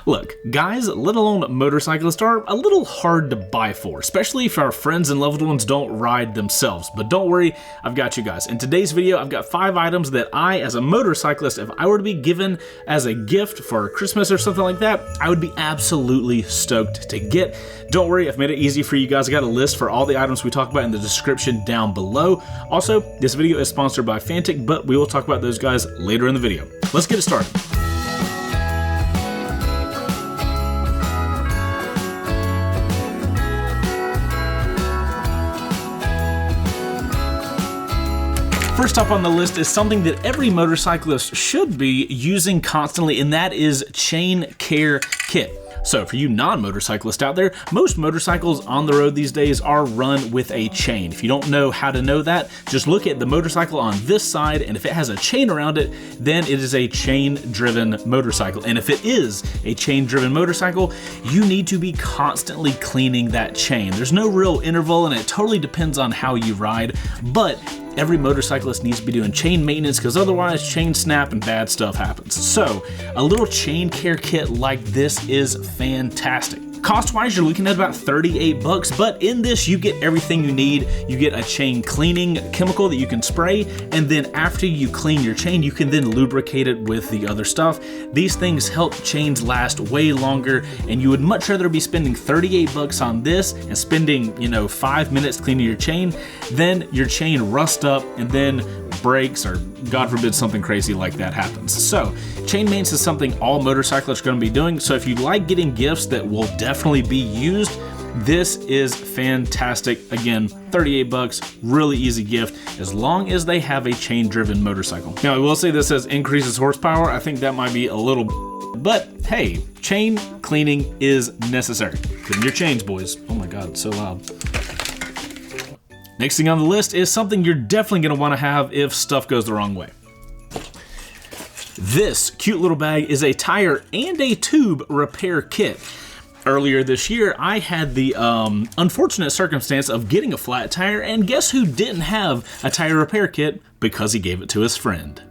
Look, guys, let alone motorcyclists, are a little hard to buy for, especially if our friends and loved ones don't ride themselves. But don't worry, I've got you guys. In today's video, I've got 5 items that I, as a motorcyclist, if I were to be given as a gift for Christmas or something like that, I would be absolutely stoked to get. Don't worry, I've made it easy for you guys. I got a list for all the items we talk about in the description down below. Also, this video is sponsored by Fantic, but we will talk about those guys later in the video. Let's get it started. First up on the list is something that every motorcyclist should be using constantly, and that is chain care kit. So for you non-motorcyclists out there, most motorcycles on the road these days are run with a chain. If you don't know how to know that, just look at the motorcycle on this side, and if it has a chain around it, then it is a chain-driven motorcycle. And if it is a chain-driven motorcycle, you need to be constantly cleaning that chain. There's no real interval, and it totally depends on how you ride, but every motorcyclist needs to be doing chain maintenance because otherwise chains snap and bad stuff happens. So a little chain care kit like this is fantastic. Cost-wise, you're looking at about 38 bucks, but in this you get everything you need. You get a chain cleaning chemical that you can spray, and then after you clean your chain, you can then lubricate it with the other stuff. These things help chains last way longer, and you would much rather be spending 38 bucks on this and spending, 5 minutes cleaning your chain than your chain rust up and then breaks, or God forbid something crazy like that happens. So chain maintenance is something all motorcyclists are going to be doing. So if you like getting gifts that will definitely be used, this is fantastic. Again, 38 bucks, really easy gift as long as they have a chain driven motorcycle. Now I will say this says increases horsepower. I think that might be a little, but hey, chain cleaning is necessary. Clean your chains, boys. Oh my God, it's so loud. Next thing on the list is something you're definitely going to want to have if stuff goes the wrong way. This cute little bag is a tire and a tube repair kit. Earlier this year, I had the unfortunate circumstance of getting a flat tire, and guess who didn't have a tire repair kit? Because he gave it to his friend.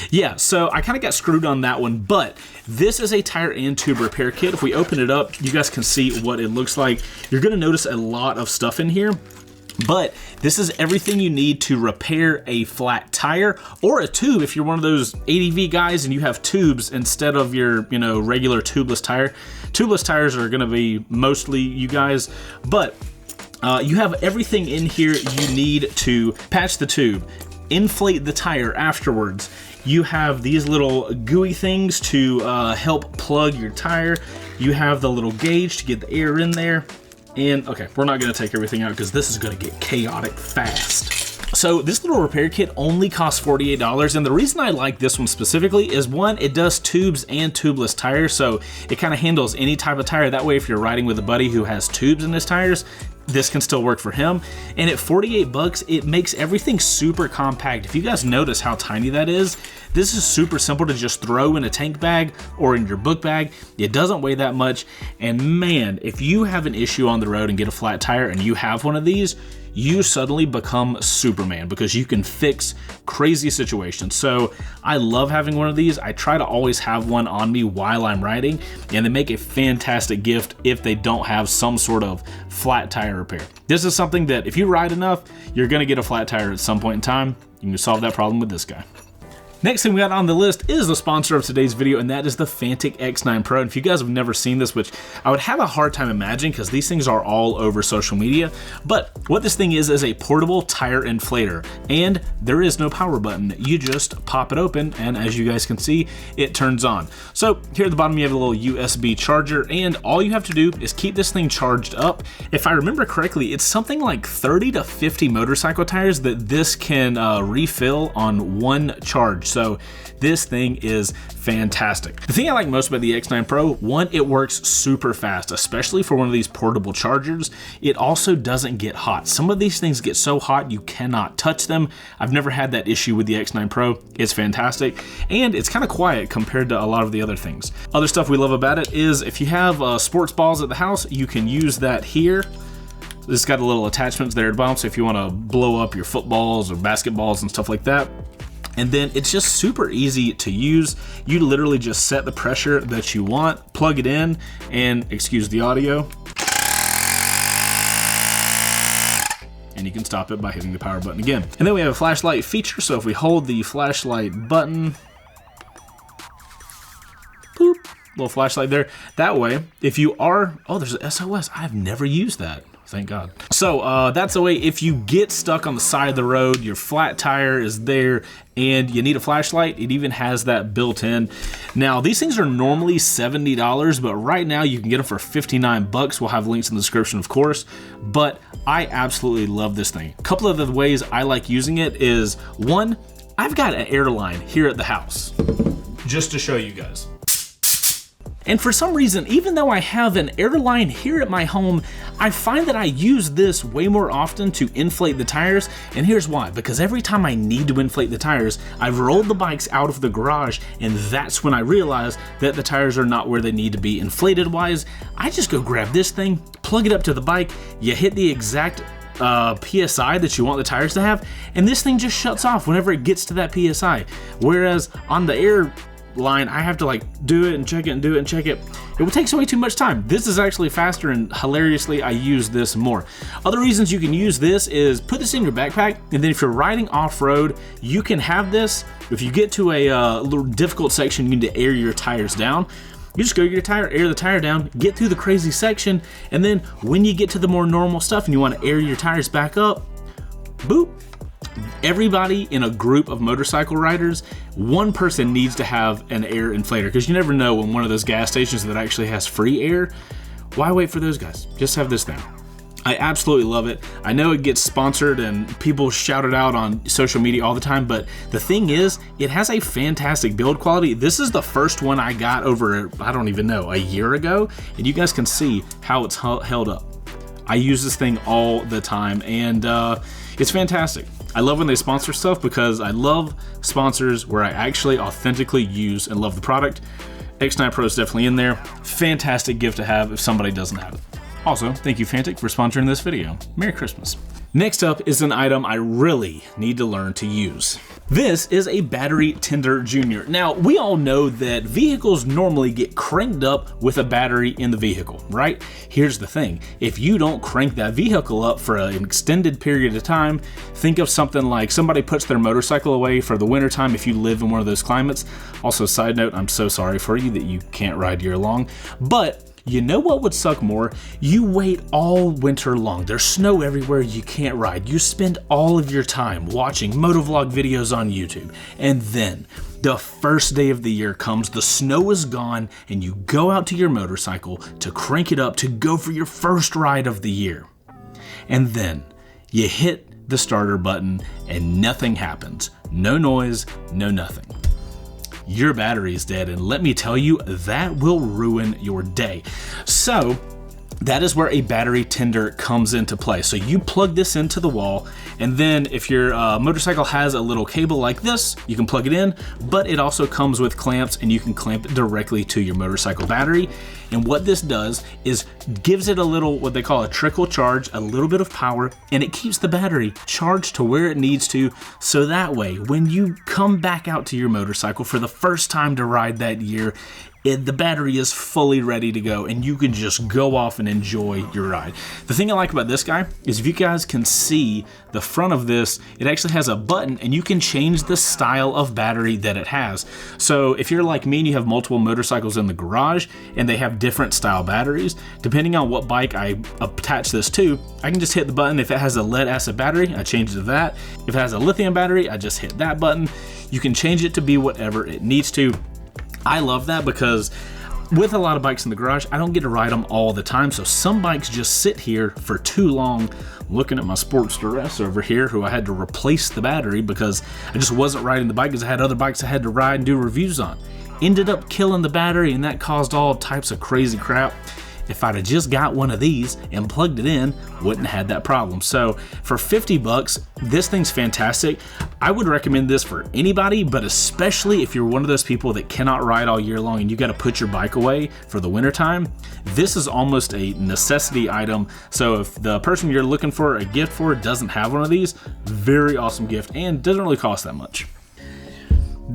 Yeah, so I kind of got screwed on that one, but this is a tire and tube repair kit. If we open it up, you guys can see what it looks like. You're going to notice a lot of stuff in here, but this is everything you need to repair a flat tire or a tube. If you're one of those ADV guys and you have tubes instead of your, regular tubeless tire. Tubeless tires are going to be mostly you guys, but you have everything in here you need to patch the tube, inflate the tire afterwards. You have these little gooey things to help plug your tire. You have the little gauge to get the air in there. And okay, we're not gonna take everything out because this is gonna get chaotic fast. So this little repair kit only costs $48, and the reason I like this one specifically is one, it does tubes and tubeless tires, so it kind of handles any type of tire. That way, if you're riding with a buddy who has tubes in his tires, this can still work for him. And at 48 bucks, it makes everything super compact. If you guys notice how tiny that is, this is super simple to just throw in a tank bag or in your book bag. It doesn't weigh that much. And man, if you have an issue on the road and get a flat tire and you have one of these, you suddenly become Superman because you can fix crazy situations. So I love having one of these. I try to always have one on me while I'm riding, and they make a fantastic gift if they don't have some sort of flat tire repair. This is something that if you ride enough, you're gonna get a flat tire at some point in time. You can solve that problem with this guy. Next thing we got on the list is the sponsor of today's video, and that is the Fantic X9 Pro. And if you guys have never seen this, which I would have a hard time imagining because these things are all over social media, but what this thing is a portable tire inflator, and there is no power button. You just pop it open, and as you guys can see, it turns on. So here at the bottom, you have a little USB charger, and all you have to do is keep this thing charged up. If I remember correctly, it's something like 30 to 50 motorcycle tires that this can refill on one charge. So this thing is fantastic. The thing I like most about the X9 Pro, one, it works super fast, especially for one of these portable chargers. It also doesn't get hot. Some of these things get so hot you cannot touch them. I've never had that issue with the X9 Pro. It's fantastic, and it's kind of quiet compared to a lot of the other things. Other stuff we love about it is if you have sports balls at the house, you can use that here. It's got a little attachments there at the bottom, so if you want to blow up your footballs or basketballs and stuff like that, And then it's just super easy to use. You literally just set the pressure that you want, plug it in, and excuse the audio. And you can stop it by hitting the power button again. And then we have a flashlight feature. So if we hold the flashlight button, boop, little flashlight there. That way, if you are, oh, there's an SOS. I've never used that. Thank God. So that's the way if you get stuck on the side of the road, your flat tire is there, and you need a flashlight, it even has that built in. Now, these things are normally $70, but right now you can get them for 59 bucks. We'll have links in the description, of course, but I absolutely love this thing. A couple of the ways I like using it is, one, I've got an airline here at the house, just to show you guys. And for some reason, even though I have an airline here at my home, I find that I use this way more often to inflate the tires. And here's why, because every time I need to inflate the tires, I've rolled the bikes out of the garage, and that's when I realize that the tires are not where they need to be inflated wise. I just go grab this thing, plug it up to the bike, you hit the exact PSI that you want the tires to have, and this thing just shuts off whenever it gets to that PSI. Whereas on the air line, I have to like do it and check it and do it and check it. It takes way too much time. This is actually faster, and hilariously, I use this more. Other reasons you can use this is put this in your backpack, and then if you're riding off-road, you can have this. If you get to a little difficult section, you need to air your tires down. You just go get your tire, air the tire down, get through the crazy section, and then when you get to the more normal stuff and you want to air your tires back up, boop. Everybody in a group of motorcycle riders, one person needs to have an air inflator, because you never know when one of those gas stations that actually has free air. Why wait for those guys? Just have this thing. I absolutely love it. I know it gets sponsored and people shout it out on social media all the time, but the thing is, it has a fantastic build quality. This is the first one I got over, I don't even know, a year ago, and you guys can see how it's held up. I use this thing all the time, and it's fantastic. I love when they sponsor stuff, because I love sponsors where I actually authentically use and love the product. X9 Pro is definitely in there. Fantastic gift to have if somebody doesn't have it. Also, thank you Fantic for sponsoring this video. Merry Christmas. Next up is an item I really need to learn to use. This is a battery tender junior. Now, we all know that vehicles normally get cranked up with a battery in the vehicle, right? Here's the thing. If you don't crank that vehicle up for an extended period of time, think of something like somebody puts their motorcycle away for the wintertime if you live in one of those climates. Also, side note, I'm so sorry for you that you can't ride year long, but you know what would suck more? You wait all winter long. There's snow everywhere, you can't ride. You spend all of your time watching motovlog videos on YouTube. And then the first day of the year comes, the snow is gone, and you go out to your motorcycle to crank it up to go for your first ride of the year. And then you hit the starter button and nothing happens. No noise, no nothing. Your battery is dead, and let me tell you, that will ruin your day. So that is where a battery tender comes into play. So you plug this into the wall, and then if your motorcycle has a little cable like this, you can plug it in, but it also comes with clamps, and you can clamp it directly to your motorcycle battery. And what this does is gives it a little, what they call a trickle charge, a little bit of power, and it keeps the battery charged to where it needs to, so that way when you come back out to your motorcycle for the first time to ride that year, the battery is fully ready to go, and you can just go off and enjoy your ride. The thing I like about this guy is, if you guys can see the front of this, it actually has a button, and you can change the style of battery that it has. So if you're like me and you have multiple motorcycles in the garage and they have different style batteries, depending on what bike I attach this to, I can just hit the button. If it has a lead acid battery, I change it to that. If it has a lithium battery, I just hit that button. You can change it to be whatever it needs to. I love that, because with a lot of bikes in the garage, I don't get to ride them all the time, so some bikes just sit here for too long. Looking at my Sportster S over here, who I had to replace the battery because I just wasn't riding the bike, because I had other bikes I had to ride and do reviews on. Ended up killing the battery, and that caused all types of crazy crap. If I'd have just got one of these and plugged it in, wouldn't have had that problem. So for 50 bucks, this thing's fantastic. I would recommend this for anybody, but especially if you're one of those people that cannot ride all year long and you got to put your bike away for the winter time. This is almost a necessity item. So if the person you're looking for a gift for doesn't have one of these, very awesome gift, and doesn't really cost that much.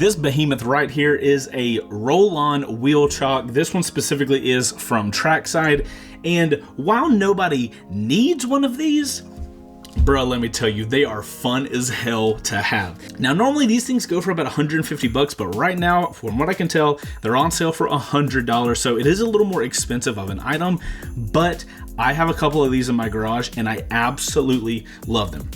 This behemoth right here is a roll-on wheel chock. This one specifically is from Trackside, and while nobody needs one of these, bro, let me tell you, they are fun as hell to have. Now, normally these things go for about 150 bucks, but right now, from what I can tell, they're on sale for $100. So it is a little more expensive of an item, but I have a couple of these in my garage and I absolutely love them.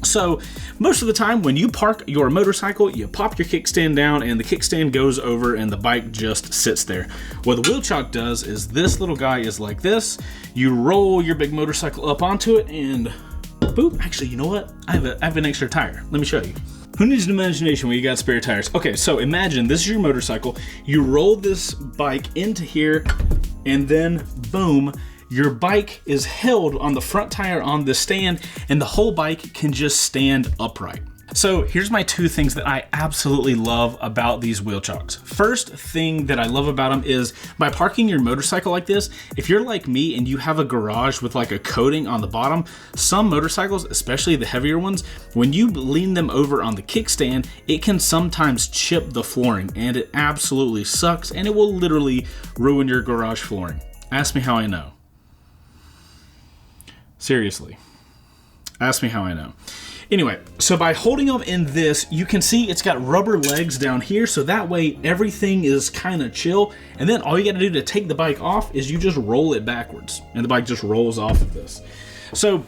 So most of the time when you park your motorcycle, you pop your kickstand down and the kickstand goes over and the bike just sits there. What the wheel chock does is this little guy is like this. You roll your big motorcycle up onto it and boop. Actually, you know what? I have an extra tire. Let me show you. Who needs an imagination when you got spare tires? Okay, so imagine this is your motorcycle. You roll this bike into here and then boom, your bike is held on the front tire on the stand and the whole bike can just stand upright. So here's my two things that I absolutely love about these wheel chocks. First thing that I love about them is by parking your motorcycle like this, if you're like me and you have a garage with like a coating on the bottom, some motorcycles, especially the heavier ones, when you lean them over on the kickstand, it can sometimes chip the flooring and it absolutely sucks and it will literally ruin your garage flooring. Ask me how I know. Seriously. Ask me how I know. Anyway, so by holding them in this, you can see it's got rubber legs down here, so that way everything is kind of chill. And then all you got to do to take the bike off is you just roll it backwards, and the bike just rolls off of this. So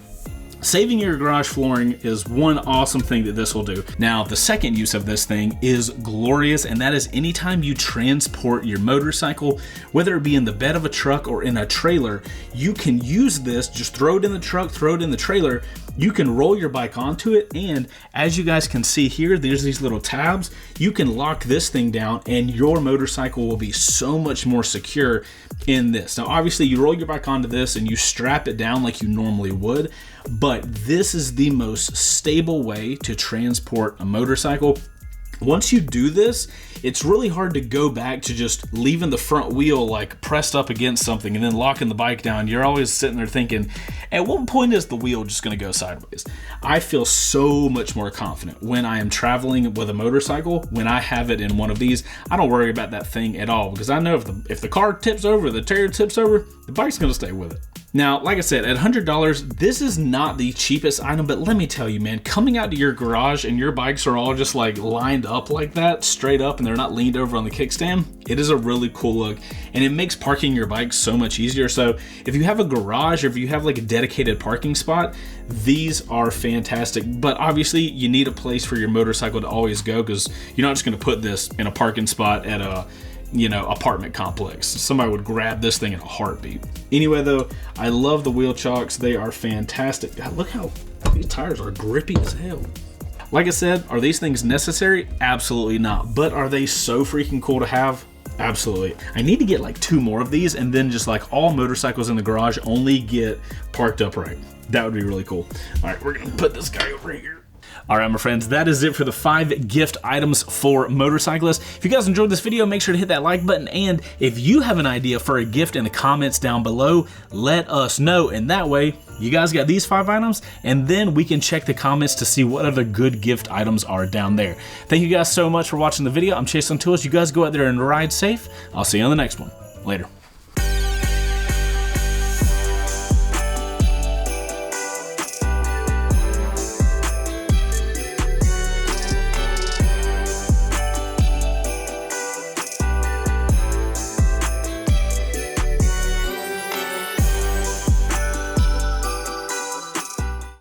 saving your garage flooring is one awesome thing that this will do. Now, the second use of this thing is glorious, and that is anytime you transport your motorcycle, whether it be in the bed of a truck or in a trailer, you can use this, just throw it in the truck, throw it in the trailer, you can roll your bike onto it, and as you guys can see here, there's these little tabs. You can lock this thing down and your motorcycle will be so much more secure in this. Now, obviously you roll your bike onto this and you strap it down like you normally would, but this is the most stable way to transport a motorcycle. Once you do this, it's really hard to go back to just leaving the front wheel like pressed up against something and then locking the bike down. You're always sitting there thinking, at what point is the wheel just going to go sideways? I feel so much more confident when I am traveling with a motorcycle. When I have it in one of these, I don't worry about that thing at all because I know if the car tips over, the tire tips over, the bike's going to stay with it. Now, like I said, at $100, this is not the cheapest item, but let me tell you, man, coming out to your garage and your bikes are all just like lined up like that, straight up, and they're not leaned over on the kickstand, it is a really cool look, and it makes parking your bike so much easier. So if you have a garage or if you have like a dedicated parking spot, these are fantastic, but obviously you need a place for your motorcycle to always go because you're not just going to put this in a parking spot at a apartment complex. Somebody would grab this thing in a heartbeat. Anyway, though, I love the wheel chocks. They are fantastic. God, look how these tires are grippy as hell. Like I said, are these things necessary? Absolutely not. But are they so freaking cool to have? Absolutely. I need to get like 2 more of these and then just like all motorcycles in the garage only get parked upright. That would be really cool. All right, we're gonna put this guy over here. All right, my friends, that is it for the 5 gift items for motorcyclists. If you guys enjoyed this video, make sure to hit that like button. And if you have an idea for a gift in the comments down below, let us know. And that way, you guys got these 5 items, and then we can check the comments to see what other good gift items are down there. Thank you guys so much for watching the video. I'm Chaseontwowheels. You guys go out there and ride safe. I'll see you on the next one. Later.